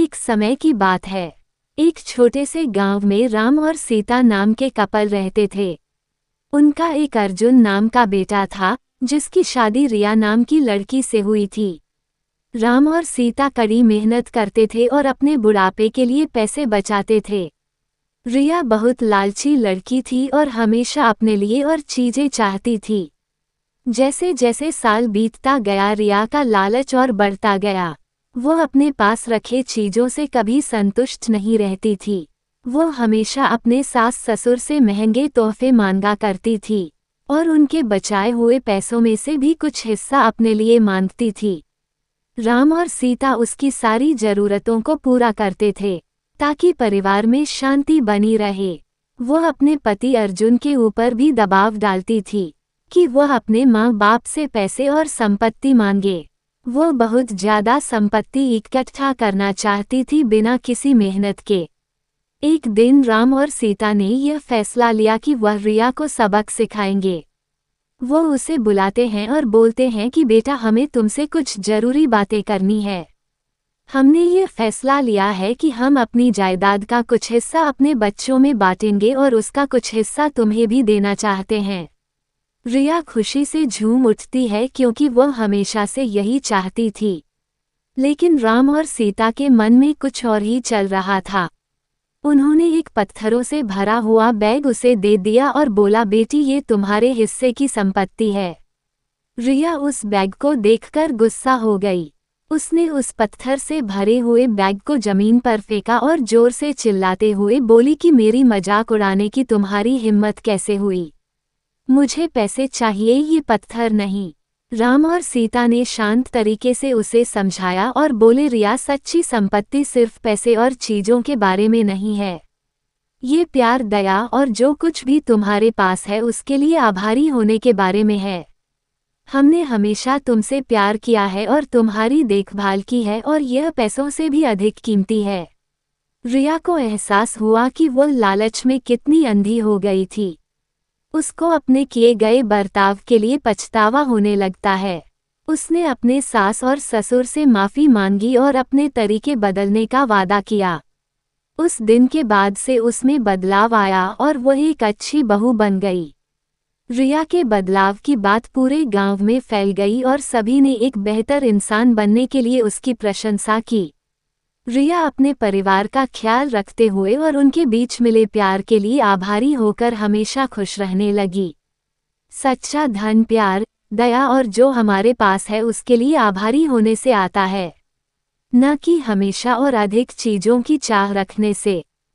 एक समय की बात है। एक छोटे से गांव में राम और सीता नाम के कपल रहते थे। उनका एक अर्जुन नाम का बेटा था, जिसकी शादी रिया नाम की लड़की से हुई थी। राम और सीता कड़ी मेहनत करते थे और अपने बुढ़ापे के लिए पैसे बचाते थे। रिया बहुत लालची लड़की थी और हमेशा अपने लिए और चीजें चाहती थी। जैसे जैसे साल बीतता गया, रिया का लालच और बढ़ता गया। वो अपने पास रखे चीजों से कभी संतुष्ट नहीं रहती थी। वो हमेशा अपने सास ससुर से महंगे तोहफे मांगा करती थी और उनके बचाए हुए पैसों में से भी कुछ हिस्सा अपने लिए मांगती थी। राम और सीता उसकी सारी जरूरतों को पूरा करते थे ताकि परिवार में शांति बनी रहे। वो अपने पति अर्जुन के ऊपर भी दबाव डालती थी कि वह अपने माँ बाप से पैसे और संपत्ति मांगे। वो बहुत ज्यादा संपत्ति इकट्ठा करना चाहती थी बिना किसी मेहनत के। एक दिन राम और सीता ने यह फैसला लिया कि वह रिया को सबक सिखाएंगे। वो उसे बुलाते हैं और बोलते हैं कि बेटा, हमें तुमसे कुछ जरूरी बातें करनी है। हमने ये फैसला लिया है कि हम अपनी जायदाद का कुछ हिस्सा अपने बच्चों में बांटेंगे और उसका कुछ हिस्सा तुम्हें भी देना चाहते हैं। रिया खुशी से झूम उठती है क्योंकि वह हमेशा से यही चाहती थी। लेकिन राम और सीता के मन में कुछ और ही चल रहा था। उन्होंने एक पत्थरों से भरा हुआ बैग उसे दे दिया और बोला, बेटी, ये तुम्हारे हिस्से की संपत्ति है। रिया उस बैग को देखकर गुस्सा हो गई। उसने उस पत्थर से भरे हुए बैग को जमीन पर फेंका और जोर से चिल्लाते हुए बोली कि मेरी मजाक उड़ाने की तुम्हारी हिम्मत कैसे हुई? मुझे पैसे चाहिए, ये पत्थर नहीं। राम और सीता ने शांत तरीके से उसे समझाया और बोले, रिया, सच्ची संपत्ति सिर्फ पैसे और चीजों के बारे में नहीं है। ये प्यार, दया और जो कुछ भी तुम्हारे पास है उसके लिए आभारी होने के बारे में है। हमने हमेशा तुमसे प्यार किया है और तुम्हारी देखभाल की है और यह पैसों से भी अधिक कीमती है। रिया को एहसास हुआ कि वह लालच में कितनी अंधी हो गई थी। उसको अपने किए गए बर्ताव के लिए पछतावा होने लगता है। उसने अपने सास और ससुर से माफी मांगी और अपने तरीके बदलने का वादा किया। उस दिन के बाद से उसमें बदलाव आया और वह एक अच्छी बहू बन गई। रिया के बदलाव की बात पूरे गांव में फैल गई और सभी ने एक बेहतर इंसान बनने के लिए उसकी प्रशंसा की। रिया अपने परिवार का ख्याल रखते हुए और उनके बीच मिले प्यार के लिए आभारी होकर हमेशा खुश रहने लगी। सच्चा धन प्यार, दया और जो हमारे पास है उसके लिए आभारी होने से आता है, न कि हमेशा और अधिक चीजों की चाह रखने से।